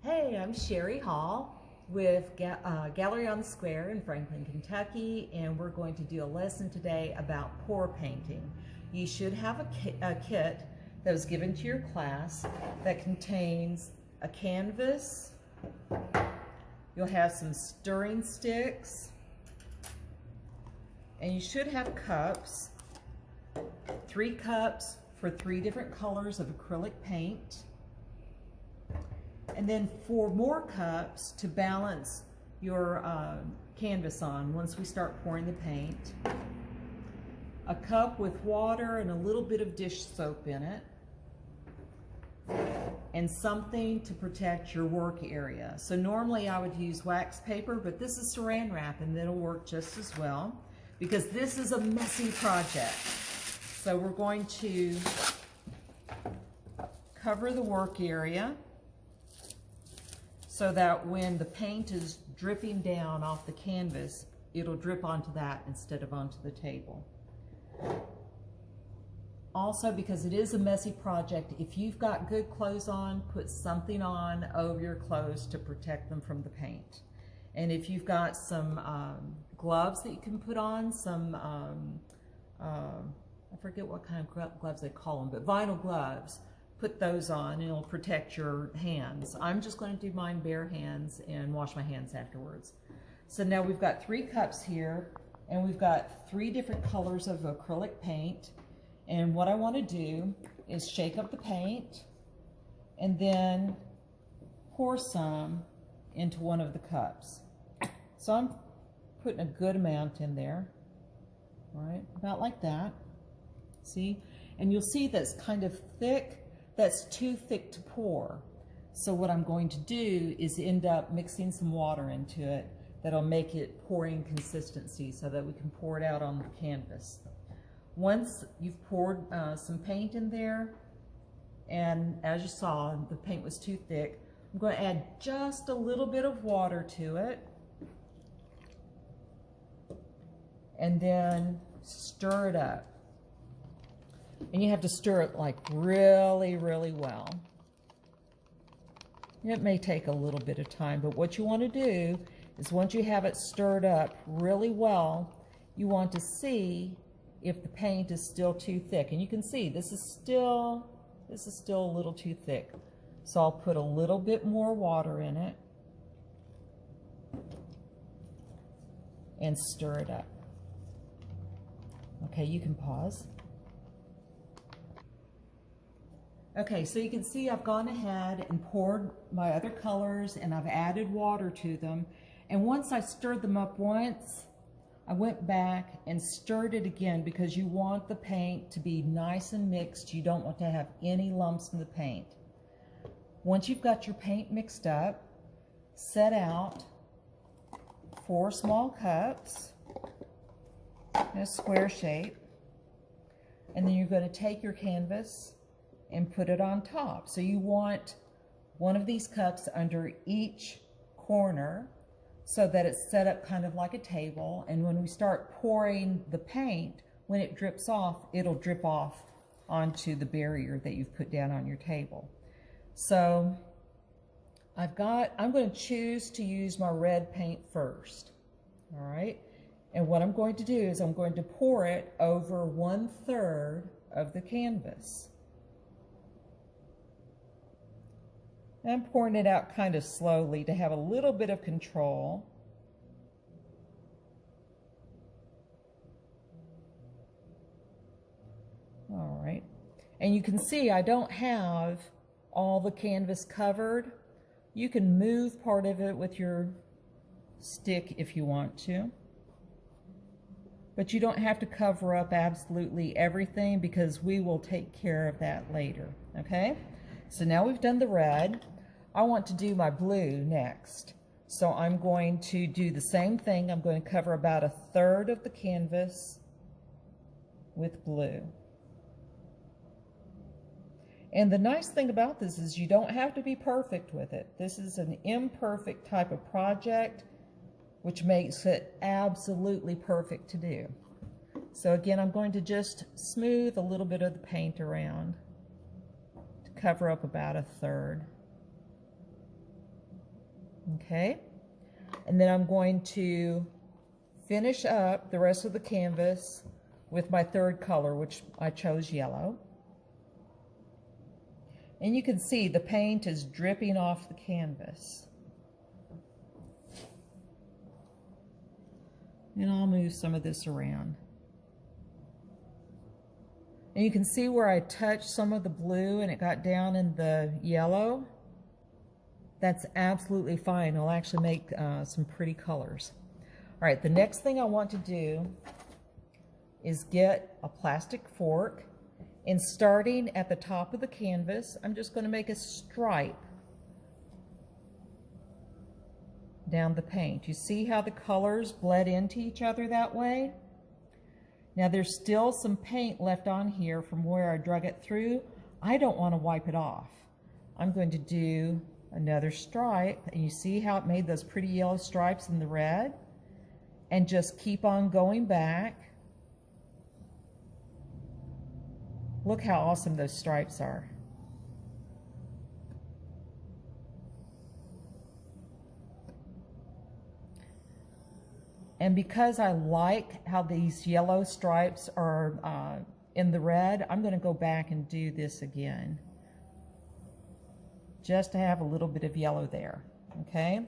Hey, I'm Sherry Hall with Gallery on the Square in Franklin, Kentucky, and we're going to do a lesson today about pour painting. You should have a kit that was given to your class that contains a canvas. You'll have some stirring sticks, and you should have cups, 3 cups for 3 different colors of acrylic paint. And then 4 more cups to balance your canvas on once we start pouring the paint. A cup with water and a little bit of dish soap in it. And something to protect your work area. So normally I would use wax paper, but this is saran wrap and it'll work just as well because this is a messy project. So we're going to cover the work area so that when the paint is dripping down off the canvas, it'll drip onto that instead of onto the table. Also, because it is a messy project, if you've got good clothes on, put something on over your clothes to protect them from the paint. And if you've got some gloves that you can put on, some, I forget what kind of gloves they call them, but vinyl gloves, put those on and it'll protect your hands. I'm just going to do mine bare hands and wash my hands afterwards. So now we've got 3 cups here and we've got 3 different colors of acrylic paint. And what I want to do is shake up the paint and then pour some into one of the cups. So I'm putting a good amount in there, all right, about like that. See? And you'll see that's kind of thick. That's too thick to pour. So what I'm going to do is end up mixing some water into it that'll make it pouring consistency so that we can pour it out on the canvas. Once you've poured some paint in there, and as you saw, the paint was too thick, I'm going to add just a little bit of water to it and then stir it up. And you have to stir it like really, really well. It may take a little bit of time, but what you want to do is once you have it stirred up really well, you want to see if the paint is still too thick. And you can see this is still a little too thick. So I'll put a little bit more water in it and stir it up. Okay, you can pause. Okay, so you can see I've gone ahead and poured my other colors and I've added water to them. And once I stirred them up once, I went back and stirred it again because you want the paint to be nice and mixed. You don't want to have any lumps in the paint. Once you've got your paint mixed up, set out 4 small cups in a square shape. And then you're going to take your canvas and put it on top. So you want one of these cups under each corner so that it's set up kind of like a table, and when we start pouring the paint, when it drips off, it'll drip off onto the barrier that you've put down on your table. So I'm going to choose to use my red paint first, all right? And what I'm going to do is I'm going to pour it over 1/3 of the canvas. I'm pouring it out kind of slowly to have a little bit of control. All right. And you can see I don't have all the canvas covered. You can move part of it with your stick if you want to. But you don't have to cover up absolutely everything because we will take care of that later. Okay? So now we've done the red. I want to do my blue next. So I'm going to do the same thing. I'm going to cover about 1/3 of the canvas with blue. And the nice thing about this is you don't have to be perfect with it. This is an imperfect type of project, which makes it absolutely perfect to do. So again, I'm going to just smooth a little bit of the paint around to cover up about 1/3. Okay, and then I'm going to finish up the rest of the canvas with my third color, which I chose yellow. And you can see the paint is dripping off the canvas. And I'll move some of this around. And you can see where I touched some of the blue and it got down in the yellow. That's absolutely fine. It'll actually make some pretty colors. All right, the next thing I want to do is get a plastic fork, and starting at the top of the canvas, I'm just going to make a stripe down the paint. You see how the colors bled into each other that way? Now there's still some paint left on here from where I drug it through. I don't want to wipe it off. I'm going to do another stripe, and you see how it made those pretty yellow stripes in the red? And just keep on going back. Look how awesome those stripes are. And because I like how these yellow stripes are in the red, I'm going to go back and do this again, just to have a little bit of yellow there. Okay,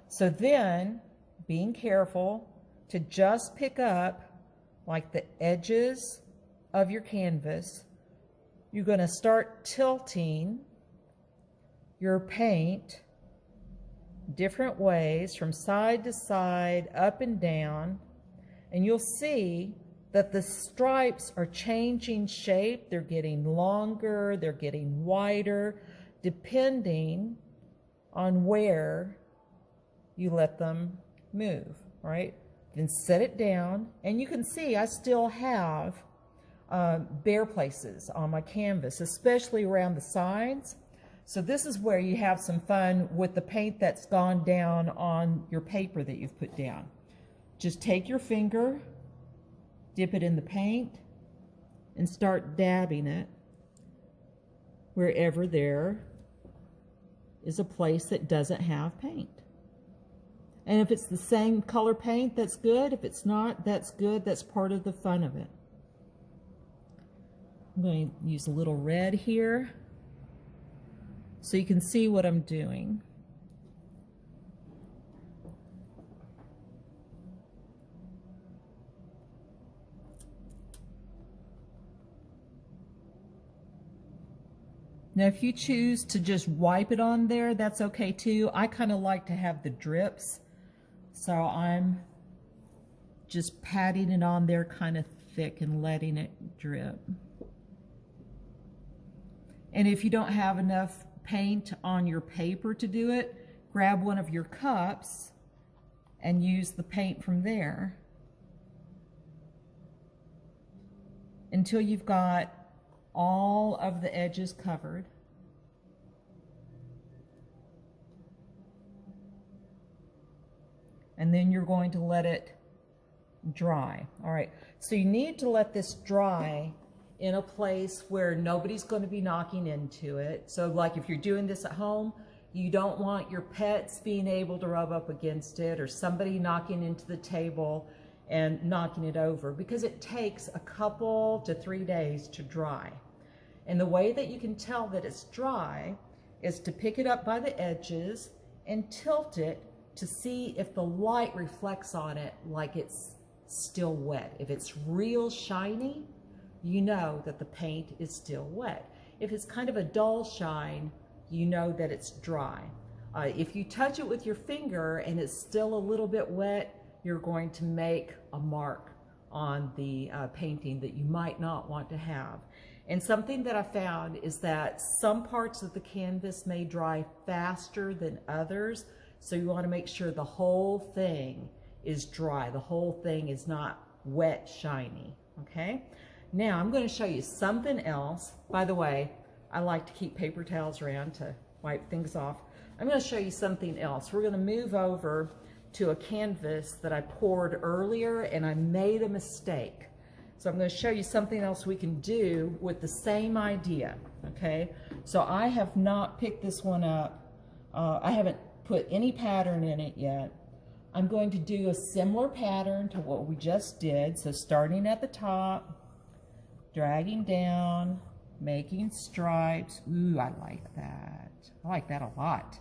so then being careful to just pick up like the edges of your canvas, you're going to start tilting your paint different ways from side to side, up and down, and you'll see that the stripes are changing shape. They're getting longer, they're getting wider, depending on where you let them move, right? Then set it down, and you can see I still have bare places on my canvas, especially around the sides. So this is where you have some fun with the paint that's gone down on your paper that you've put down. Just take your finger, dip it in the paint, and start dabbing it wherever there is a place that doesn't have paint. And if it's the same color paint, that's good. If it's not, that's good. That's part of the fun of it. I'm going to use a little red here so you can see what I'm doing. Now, if you choose to just wipe it on there, that's okay too. I kind of like to have the drips, so I'm just patting it on there kind of thick and letting it drip. And if you don't have enough paint on your paper to do it, grab one of your cups and use the paint from there until you've got all of the edges covered. And then you're going to let it dry. All right, so you need to let this dry in a place where nobody's going to be knocking into it. So like if you're doing this at home, you don't want your pets being able to rub up against it, or somebody knocking into the table and knocking it over, because it takes a couple to 3 days to dry. And the way that you can tell that it's dry is to pick it up by the edges and tilt it to see if the light reflects on it like it's still wet. If it's real shiny, you know that the paint is still wet. If it's kind of a dull shine, you know that it's dry. If you touch it with your finger and it's still a little bit wet, you're going to make a mark on the painting that you might not want to have. And something that I found is that some parts of the canvas may dry faster than others, so you want to make sure the whole thing is dry. The whole thing is not wet, shiny, okay? Now I'm going to show you something else. By the way, I like to keep paper towels around to wipe things off. I'm going to show you something else. We're going to move over to a canvas that I poured earlier and I made a mistake. So I'm going to show you something else we can do with the same idea, okay? So I have not picked this one up. I haven't put any pattern in it yet. I'm going to do a similar pattern to what we just did. So starting at the top, dragging down, making stripes. Ooh, I like that. I like that a lot.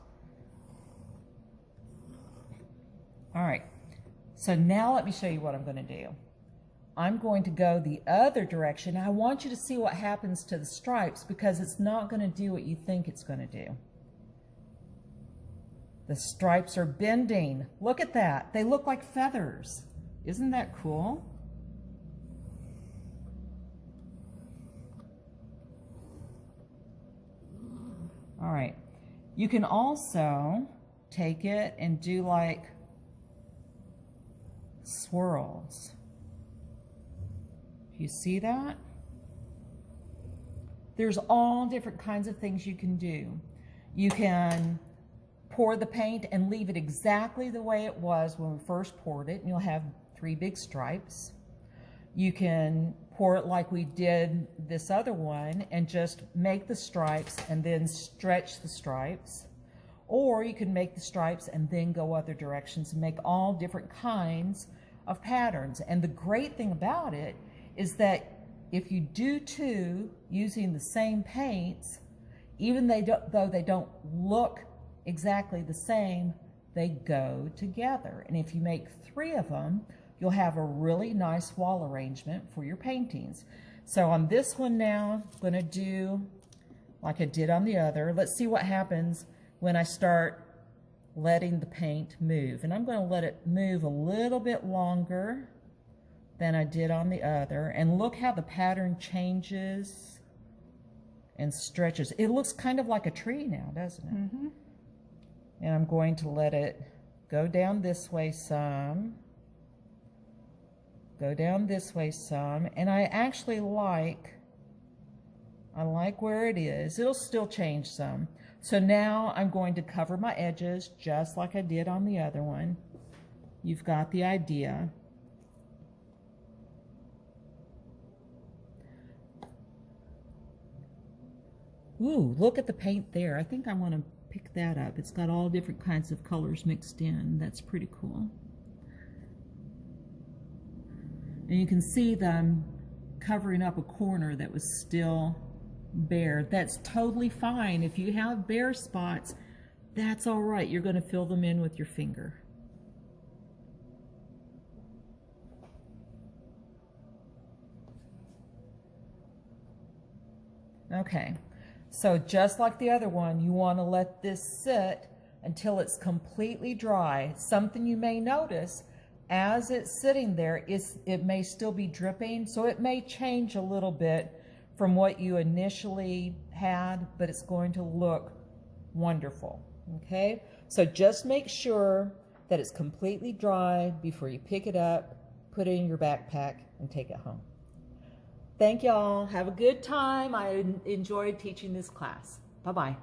All right, so now let me show you what I'm going to do. I'm going to go the other direction. I want you to see what happens to the stripes because it's not going to do what you think it's going to do. The stripes are bending. Look at that. They look like feathers. Isn't that cool? All right. You can also take it and do like swirls. You see that? There's all different kinds of things you can do. You can pour the paint and leave it exactly the way it was when we first poured it, and you'll have 3 big stripes. You can pour it like we did this other one and just make the stripes and then stretch the stripes. Or you can make the stripes and then go other directions and make all different kinds of patterns. And the great thing about it is that if you do 2 using the same paints, even though they don't look exactly the same, they go together. And if you make 3 of them, you'll have a really nice wall arrangement for your paintings. So on this one now, I'm going to do like I did on the other. Let's see what happens when I start letting the paint move. And I'm going to let it move a little bit longer than I did on the other. And look how the pattern changes and stretches. It looks kind of like a tree now, doesn't it? Mm-hmm. And I'm going to let it go down this way some, go down this way some, and I actually like where it is. It'll still change some. So now I'm going to cover my edges just like I did on the other one. You've got the idea. Ooh, look at the paint there. I think I want to pick that up. It's got all different kinds of colors mixed in. That's pretty cool. And you can see them covering up a corner that was still bare. That's totally fine. If you have bare spots, that's all right. You're going to fill them in with your finger. Okay. So just like the other one, you want to let this sit until it's completely dry. Something you may notice as it's sitting there is it may still be dripping, so it may change a little bit from what you initially had, but it's going to look wonderful. Okay, so just make sure that it's completely dry before you pick it up, put it in your backpack, and take it home. Thank y'all. Have a good time. I enjoyed teaching this class. Bye-bye.